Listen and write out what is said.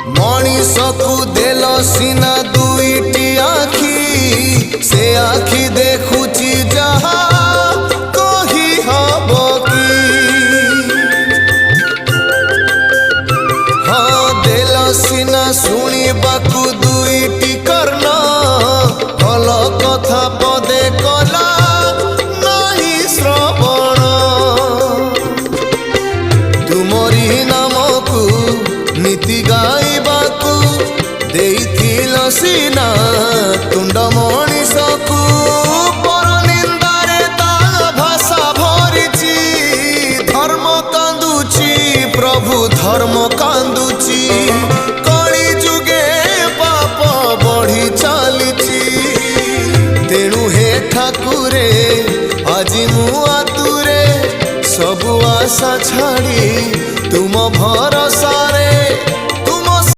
मनीष को देल सीना दुईटी आखि से आखि देखुची जहा कही हब कि हाँ देल सीना शुणिबाकू दुईटी कर्ण भल कथा पदे कला नहीं श्रवण तुमरी नामकू नीति गाइबाकू देइथिल सीना तुंड मनीषकू पर निंदारे ता भाषा भरिची धर्म कांदुची प्रभु धर्म कांदुची कली जुगे पाप बढ़ी चलीची तेणु हे ठाकुरे आजी मु आतुरे सबु आशा छाड़ी तुम भर